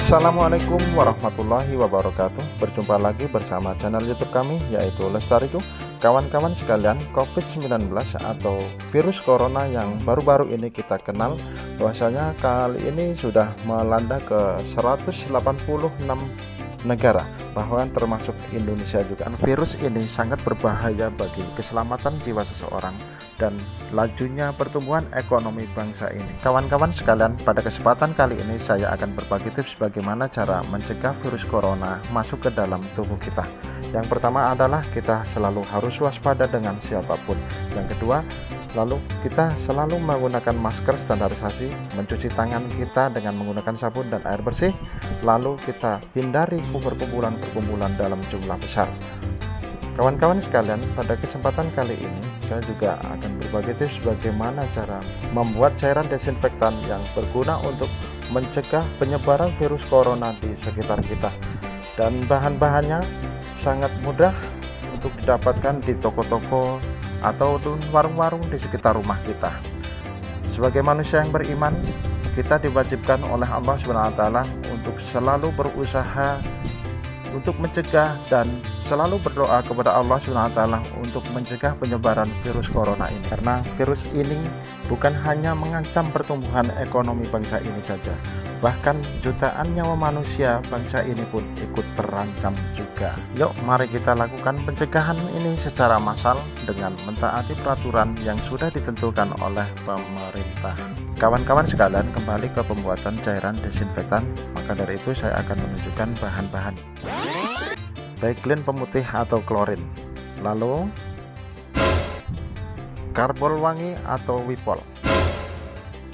Assalamualaikum warahmatullahi wabarakatuh. Berjumpa lagi bersama channel YouTube kami, yaitu Lestariku. Kawan-kawan sekalian, COVID-19 atau virus corona yang baru-baru ini kita kenal, bahwasanya kali ini sudah melanda ke 186 negara, bahkan termasuk Indonesia juga. Virus ini sangat berbahaya bagi keselamatan jiwa seseorang dan lajunya pertumbuhan ekonomi bangsa ini. Kawan-kawan sekalian, pada kesempatan kali ini saya akan berbagi tips bagaimana cara mencegah virus corona masuk ke dalam tubuh kita. Yang pertama adalah kita selalu harus waspada dengan siapapun. Yang kedua, lalu kita selalu menggunakan masker standarisasi, mencuci tangan kita dengan menggunakan sabun dan air bersih, lalu kita hindari perkumpulan-perkumpulan dalam jumlah besar. Kawan-kawan sekalian, pada kesempatan kali ini saya juga akan berbagi tips bagaimana cara membuat cairan desinfektan yang berguna untuk mencegah penyebaran virus corona di sekitar kita. Dan bahan-bahannya sangat mudah untuk didapatkan di toko-toko atau warung-warung di sekitar rumah kita. Sebagai manusia yang beriman, kita diwajibkan oleh Allah SWT untuk selalu berusaha untuk mencegah dan selalu berdoa kepada Allah SWT untuk mencegah penyebaran virus corona ini. Karena virus ini bukan hanya mengancam pertumbuhan ekonomi bangsa ini saja, bahkan jutaan nyawa manusia bangsa ini pun ikut terancam juga. Yuk mari kita lakukan pencegahan ini secara massal dengan mentaati peraturan yang sudah ditentukan oleh pemerintah. Kawan-kawan sekalian, kembali ke pembuatan cairan desinfektan. Maka dari itu saya akan menunjukkan bahan-bahan. Baiklin pemutih atau klorin, lalu karbol wangi atau wipol,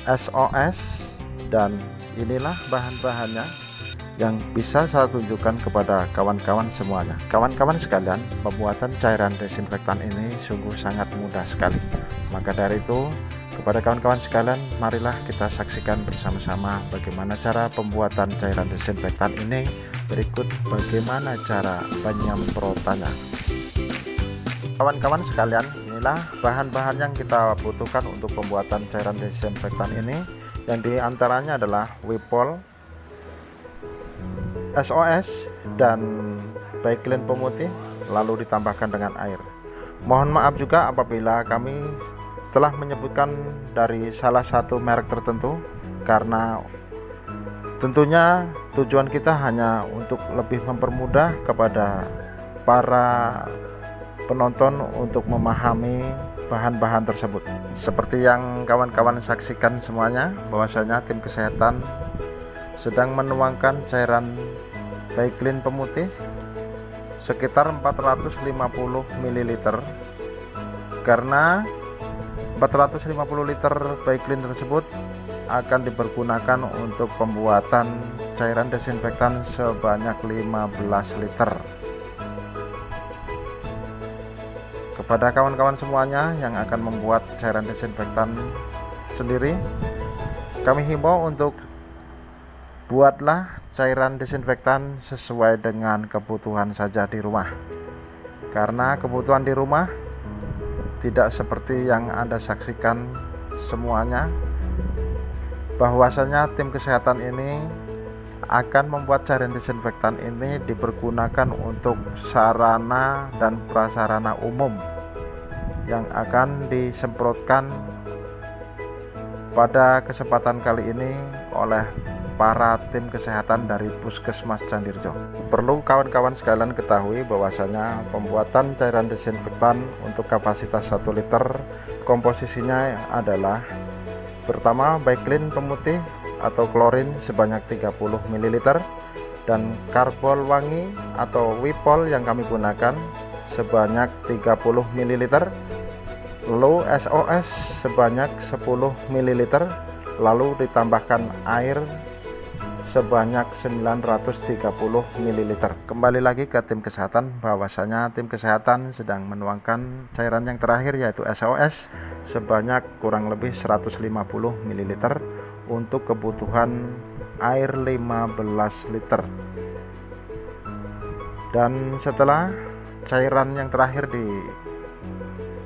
SOS, dan inilah bahan-bahannya yang bisa saya tunjukkan kepada kawan-kawan semuanya. Kawan-kawan sekalian, pembuatan cairan desinfektan ini sungguh sangat mudah sekali. Maka dari itu, kepada kawan-kawan sekalian, marilah kita saksikan bersama-sama bagaimana cara pembuatan cairan desinfektan ini. Berikut bagaimana cara penyemprotannya. Kawan-kawan sekalian, inilah bahan-bahan yang kita butuhkan untuk pembuatan cairan desinfektan ini. Yang diantaranya adalah wipol, SOS, dan baiklin pemutih, lalu ditambahkan dengan air. Mohon maaf juga apabila kami telah menyebutkan dari salah satu merek tertentu, karena tentunya tujuan kita hanya untuk lebih mempermudah kepada para penonton untuk memahami bahan-bahan tersebut. Seperti yang kawan-kawan saksikan semuanya, bahwasanya tim kesehatan sedang menuangkan cairan baiklin pemutih sekitar 450 ml, karena 450 liter baiklin tersebut akan dipergunakan untuk pembuatan cairan desinfektan sebanyak 15 liter. Kepada kawan-kawan semuanya yang akan membuat cairan desinfektan sendiri, kami himbau untuk buatlah cairan desinfektan sesuai dengan kebutuhan saja di rumah. Karena kebutuhan di rumah tidak seperti yang Anda saksikan semuanya, bahwasanya tim kesehatan ini akan membuat cairan desinfektan ini dipergunakan untuk sarana dan prasarana umum yang akan disemprotkan pada kesempatan kali ini oleh para tim kesehatan dari Puskesmas Candirjo. Perlu kawan-kawan sekalian ketahui bahwasanya pembuatan cairan desinfektan untuk kapasitas 1 liter komposisinya adalah: pertama, baiklin pemutih atau klorin sebanyak 30 ml, dan karbol wangi atau wipol yang kami gunakan sebanyak 30 ml, lalu SOS sebanyak 10 ml, lalu ditambahkan air sebanyak 930 ml. Kembali lagi ke tim kesehatan, bahwasanya tim kesehatan sedang menuangkan cairan yang terakhir, yaitu SOS sebanyak kurang lebih 150 ml untuk kebutuhan air 15 liter. Dan setelah cairan yang terakhir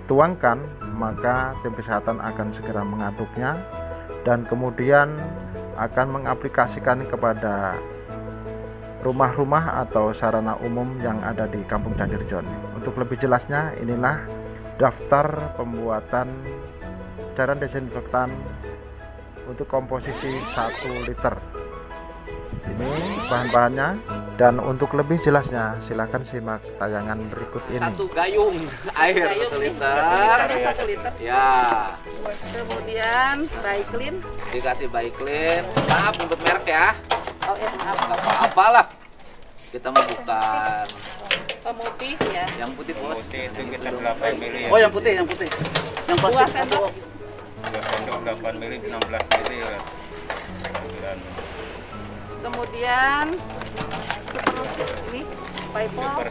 dituangkan, maka tim kesehatan akan segera mengaduknya dan kemudian akan mengaplikasikan kepada rumah-rumah atau sarana umum yang ada di Kampung Candirejo. Untuk lebih jelasnya, inilah daftar pembuatan cairan desinfektan untuk komposisi 1 liter. Ini bahan-bahannya, dan untuk lebih jelasnya silahkan simak tayangan berikut ini. 1 gayung air 1 liter. 1 liter. Ya. Kemudian Baiklin. Dikasih Baiklin. Maaf untuk merek ya. Oh ya, maaf. Enggak apa-apa lah. Kita mau bukan Pemutih ya. yang putih, Bos. Putih itu kita 8 mili ya. Oh, yang putih, yang putih. Yang 2 plastik sendok. 2 sendok 8 mili 16 mili ya. Kemudian super ini Paypal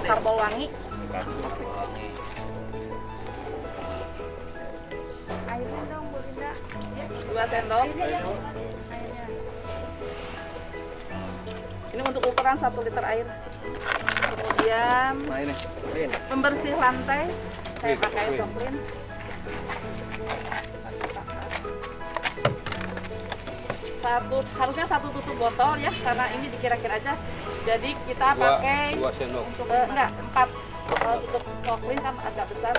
karbol wangi. Wangi. Airnya dong Bu Linda. 2 sendok. Ini untuk ukuran 1 liter air. Kemudian Nah, ini. pembersih lantai saya pakai Soklin. Harusnya 1 tutup botol ya, karena ini dikira-kira aja. Jadi kita pakai 2 sendok. untuk enggak 4. Kalau tutup Soklin kan agak besar.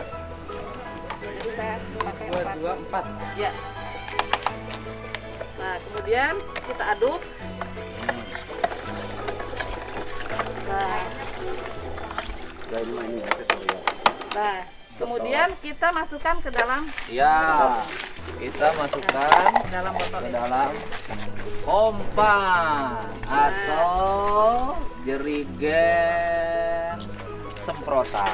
Jadi saya pakai 4. Ya. Nah, kemudian kita aduk. Nah, kemudian kita masukkan ke dalam Ya. Kita masukkan dalam botol ke ini. dalam pompa atau jerigen semprotan.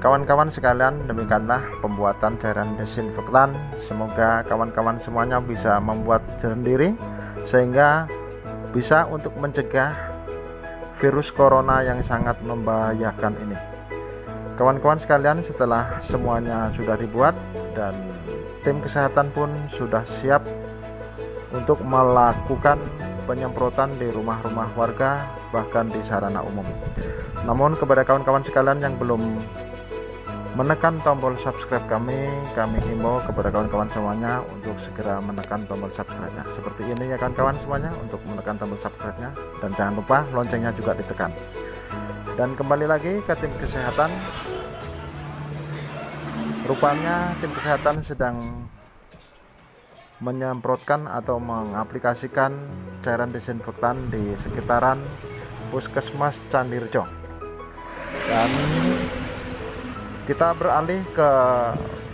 Kawan-kawan sekalian, demikianlah pembuatan cairan desinfektan. Semoga kawan-kawan semuanya bisa membuat sendiri sehingga bisa untuk mencegah virus corona yang sangat membahayakan ini. Kawan-kawan sekalian, setelah semuanya sudah dibuat dan tim kesehatan pun sudah siap untuk melakukan penyemprotan di rumah-rumah warga, bahkan di sarana umum. Namun kepada kawan-kawan sekalian yang belum menekan tombol subscribe kami himbau kepada kawan-kawan semuanya untuk segera menekan tombol subscribe-nya. Seperti ini ya kawan-kawan semuanya, untuk menekan tombol subscribe-nya, dan jangan lupa loncengnya juga ditekan. Dan kembali lagi ke tim kesehatan. Rupanya tim kesehatan sedang menyemprotkan atau mengaplikasikan cairan desinfektan di sekitaran Puskesmas Candirejo. Dan kita beralih ke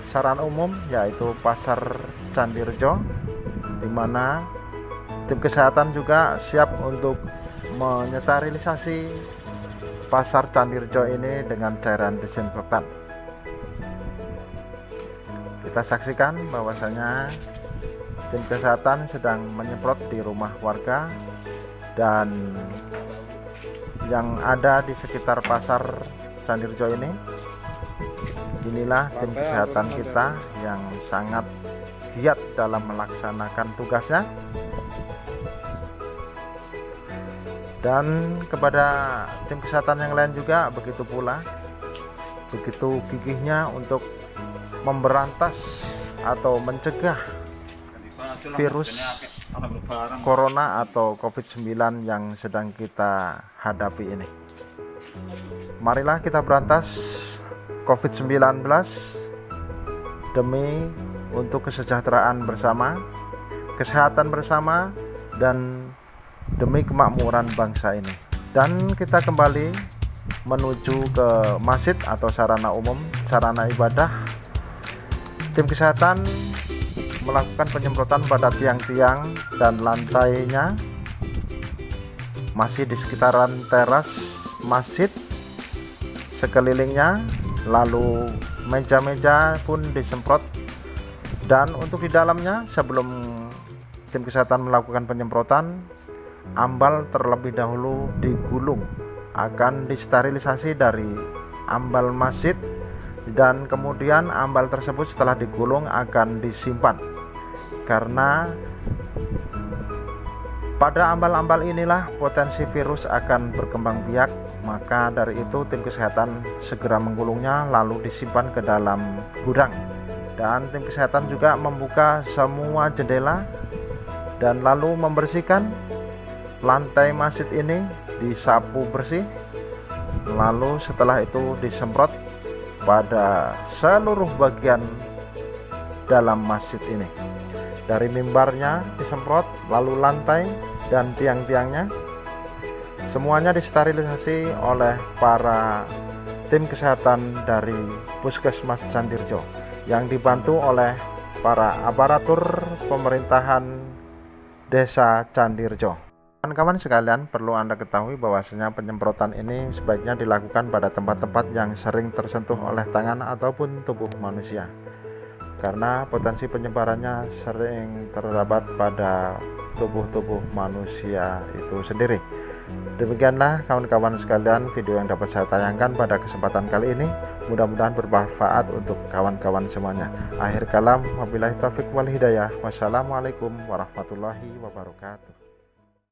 sarana umum, yaitu Pasar Candirejo, di mana tim kesehatan juga siap untuk menyterilisasi Pasar Candirejo ini dengan cairan desinfektan. Kita saksikan bahwasanya tim kesehatan sedang menyemprot di rumah warga dan yang ada di sekitar Pasar Candirejo ini. Inilah tim kesehatan kita yang sangat giat dalam melaksanakan tugasnya. Dan kepada tim kesehatan yang lain juga begitu pula, begitu gigihnya untuk memberantas atau mencegah virus corona atau COVID-19 yang sedang kita hadapi ini. Marilah kita berantas COVID-19 demi untuk kesejahteraan bersama, kesehatan bersama, dan demi kemakmuran bangsa ini. Dan kita kembali menuju ke masjid atau sarana umum, sarana ibadah. Tim kesehatan melakukan penyemprotan pada tiang-tiang dan lantainya, masih di sekitaran teras masjid, sekelilingnya, lalu meja-meja pun disemprot. Dan untuk di dalamnya, sebelum tim kesehatan melakukan penyemprotan, ambal terlebih dahulu digulung, akan disterilisasi dari ambal masjid, dan kemudian ambal tersebut setelah digulung akan disimpan, karena pada ambal-ambal inilah potensi virus akan berkembang biak. Maka dari itu tim kesehatan segera menggulungnya lalu disimpan ke dalam gudang. Dan tim kesehatan juga membuka semua jendela dan lalu membersihkan lantai masjid ini disapu bersih, lalu setelah itu disemprot pada seluruh bagian dalam masjid ini. Dari mimbarnya disemprot, lalu lantai dan tiang-tiangnya semuanya disterilisasi oleh para tim kesehatan dari Puskesmas Candirjo yang dibantu oleh para aparatur pemerintahan Desa Candirjo. Kawan-kawan sekalian, perlu Anda ketahui bahwasanya penyemprotan ini sebaiknya dilakukan pada tempat-tempat yang sering tersentuh oleh tangan ataupun tubuh manusia, karena potensi penyebarannya sering terdapat pada tubuh manusia itu sendiri. Demikianlah kawan-kawan sekalian video yang dapat saya tayangkan pada kesempatan kali ini. Mudah-mudahan bermanfaat untuk kawan-kawan semuanya. Akhir kalam, wabillahi taufiq wal hidayah. Wassalamualaikum warahmatullahi wabarakatuh.